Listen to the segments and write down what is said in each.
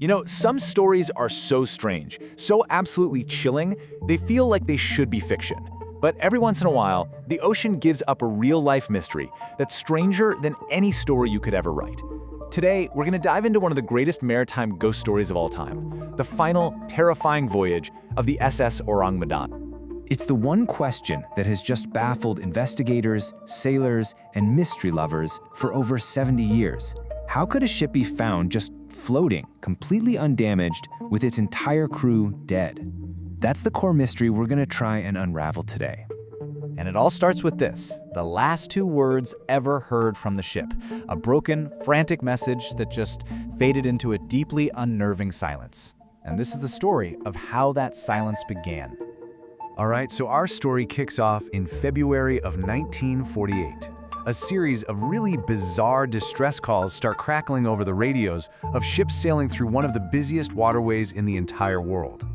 You know, some stories are so strange, so absolutely chilling, they feel like they should be fiction. But every once in a while, the ocean gives up a real-life mystery that's stranger than any story you could ever write. Today, we're going to dive into one of the greatest maritime ghost stories of all time, the final, terrifying voyage of the SS Ourang Medan. It's the one question that has just baffled investigators, sailors, and mystery lovers for over 70 years. How could a ship be found just floating, completely undamaged, with its entire crew dead? That's the core mystery we're going to try and unravel today. And it all starts with this, the last two words ever heard from the ship. A broken, frantic message that just faded into a deeply unnerving silence. And this is the story of how that silence began. All right, so our story kicks off in February of 1948. A series of really bizarre distress calls start crackling over the radios of ships sailing through one of the busiest waterways in the entire world.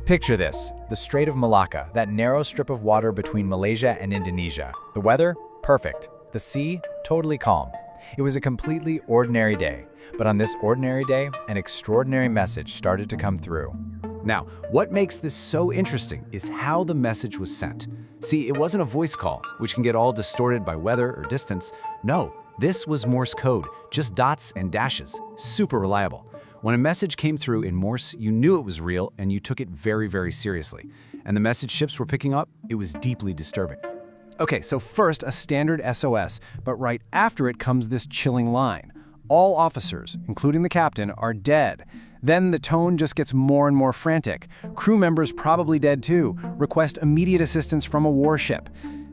Picture this, the Strait of Malacca, that narrow strip of water between Malaysia and Indonesia. The weather? Perfect. The sea? Totally calm. It was a completely ordinary day. But on this ordinary day, an extraordinary message started to come through. Now, what makes this so interesting is how the message was sent. See, it wasn't a voice call, which can get all distorted by weather or distance. No, this was Morse code, just dots and dashes, super reliable. When a message came through in Morse, you knew it was real and you took it very, very seriously. And the message ships were picking up, it was deeply disturbing. Okay, so first a standard SOS, but right after it comes this chilling line. All officers, including the captain, are dead. Then the tone just gets more and more frantic. Crew members probably dead too. Request immediate assistance from a warship.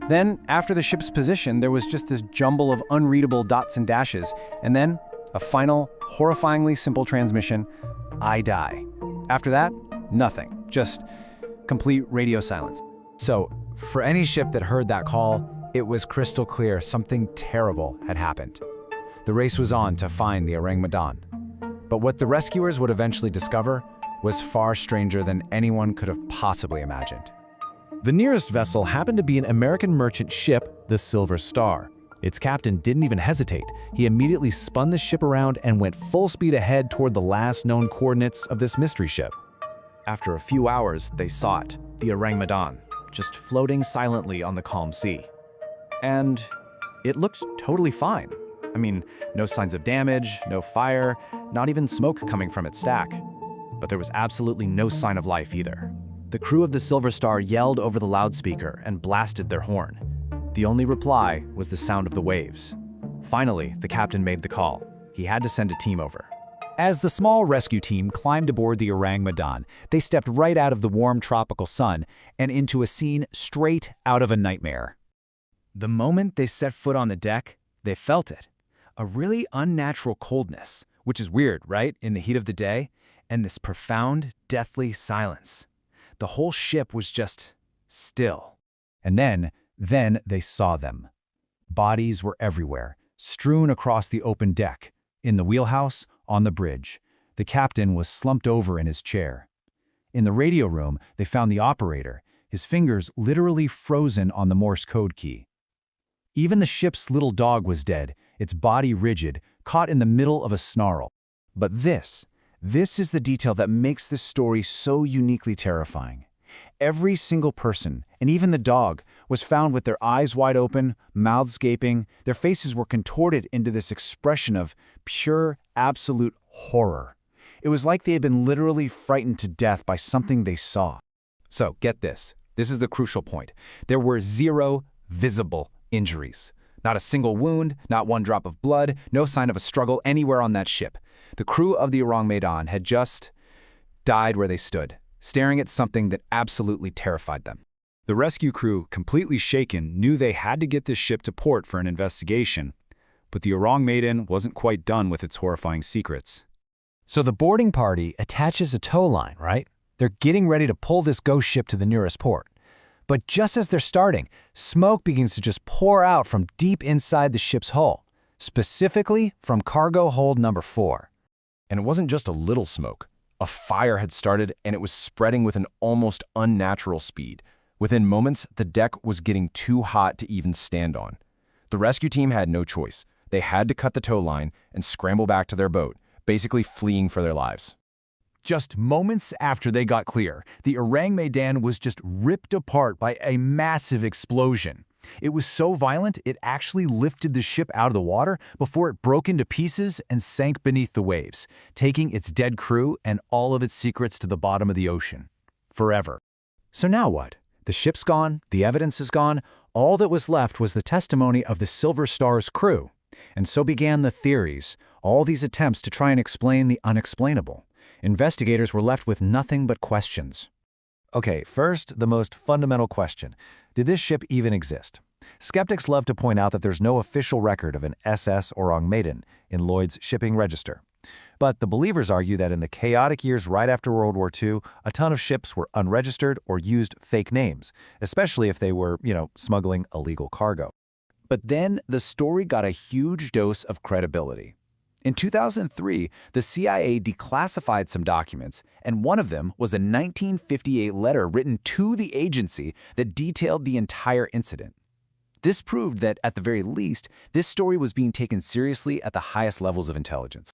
Then, after the ship's position, there was just this jumble of unreadable dots and dashes. And then, a final, horrifyingly simple transmission, I die. After that, nothing. Just complete radio silence. So, for any ship that heard that call, it was crystal clear something terrible had happened. The race was on to find the Ourang Medan. But what the rescuers would eventually discover was far stranger than anyone could have possibly imagined. The nearest vessel happened to be an American merchant ship, the Silver Star. Its captain didn't even hesitate. He immediately spun the ship around and went full speed ahead toward the last known coordinates of this mystery ship. After a few hours, they saw it, the Ourang Medan, just floating silently on the calm sea. And it looked totally fine. I mean, no signs of damage, no fire, not even smoke coming from its stack. But there was absolutely no sign of life either. The crew of the Silver Star yelled over the loudspeaker and blasted their horn. The only reply was the sound of the waves. Finally, the captain made the call. He had to send a team over. As the small rescue team climbed aboard the Ourang Medan, they stepped right out of the warm tropical sun and into a scene straight out of a nightmare. The moment they set foot on the deck, they felt it. A really unnatural coldness, which is weird, right, in the heat of the day, and this profound, deathly silence. The whole ship was just still. And then they saw them. Bodies were everywhere, strewn across the open deck, in the wheelhouse, on the bridge. The captain was slumped over in his chair. In the radio room, they found the operator, his fingers literally frozen on the Morse code key. Even the ship's little dog was dead, its body rigid, caught in the middle of a snarl. But this is the detail that makes this story so uniquely terrifying. Every single person, and even the dog, was found with their eyes wide open, mouths gaping. Their faces were contorted into this expression of pure, absolute horror. It was like they had been literally frightened to death by something they saw. So, get this. This is the crucial point. There were 0 visible injuries. Not a single wound, not one drop of blood, no sign of a struggle anywhere on that ship. The crew of the Ourang Medan had just died where they stood, staring at something that absolutely terrified them. The rescue crew, completely shaken, knew they had to get this ship to port for an investigation, but the Ourang Medan wasn't quite done with its horrifying secrets. So the boarding party attaches a tow line, right? They're getting ready to pull this ghost ship to the nearest port. But just as they're starting, smoke begins to just pour out from deep inside the ship's hull, specifically from cargo hold number 4. And it wasn't just a little smoke. A fire had started and it was spreading with an almost unnatural speed. Within moments, the deck was getting too hot to even stand on. The rescue team had no choice. They had to cut the tow line and scramble back to their boat, basically fleeing for their lives. Just moments after they got clear, the Ourang Medan was just ripped apart by a massive explosion. It was so violent, it actually lifted the ship out of the water before it broke into pieces and sank beneath the waves, taking its dead crew and all of its secrets to the bottom of the ocean. Forever. So now what? The ship's gone, the evidence is gone, all that was left was the testimony of the Silver Star's crew. And so began the theories, all these attempts to try and explain the unexplainable. Investigators were left with nothing but questions. Okay, first, the most fundamental question. Did this ship even exist? Skeptics love to point out that there's no official record of an SS Ourang Medan in Lloyd's shipping register. But the believers argue that in the chaotic years right after World War II, a ton of ships were unregistered or used fake names, especially if they were, smuggling illegal cargo. But then the story got a huge dose of credibility. In 2003, the CIA declassified some documents, and one of them was a 1958 letter written to the agency that detailed the entire incident. This proved that, at the very least, this story was being taken seriously at the highest levels of intelligence.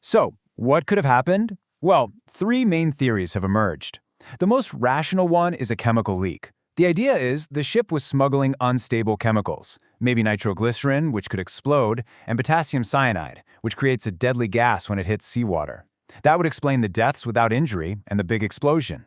So, what could have happened? Well, three main theories have emerged. The most rational one is a chemical leak. The idea is the ship was smuggling unstable chemicals, maybe nitroglycerin, which could explode, and potassium cyanide, which creates a deadly gas when it hits seawater. That would explain the deaths without injury and the big explosion.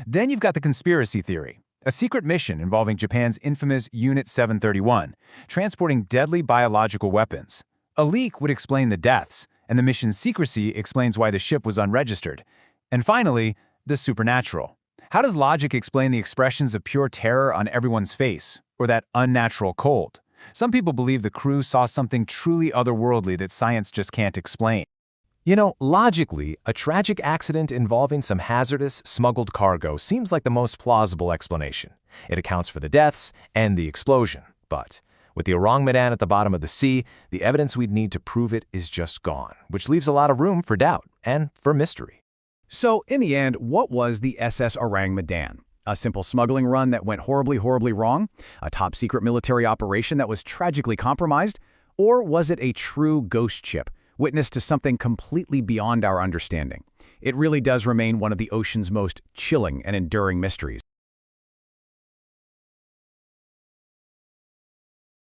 Then you've got the conspiracy theory, a secret mission involving Japan's infamous Unit 731, transporting deadly biological weapons. A leak would explain the deaths, and the mission's secrecy explains why the ship was unregistered. And finally, the supernatural. How does logic explain the expressions of pure terror on everyone's face, or that unnatural cold? Some people believe the crew saw something truly otherworldly that science just can't explain. Logically, a tragic accident involving some hazardous, smuggled cargo seems like the most plausible explanation. It accounts for the deaths and the explosion. But with the Ourang Medan at the bottom of the sea, the evidence we'd need to prove it is just gone, which leaves a lot of room for doubt and for mystery. So, in the end, what was the SS Ourang Medan? A simple smuggling run that went horribly, horribly wrong? A top-secret military operation that was tragically compromised? Or was it a true ghost ship, witness to something completely beyond our understanding? It really does remain one of the ocean's most chilling and enduring mysteries.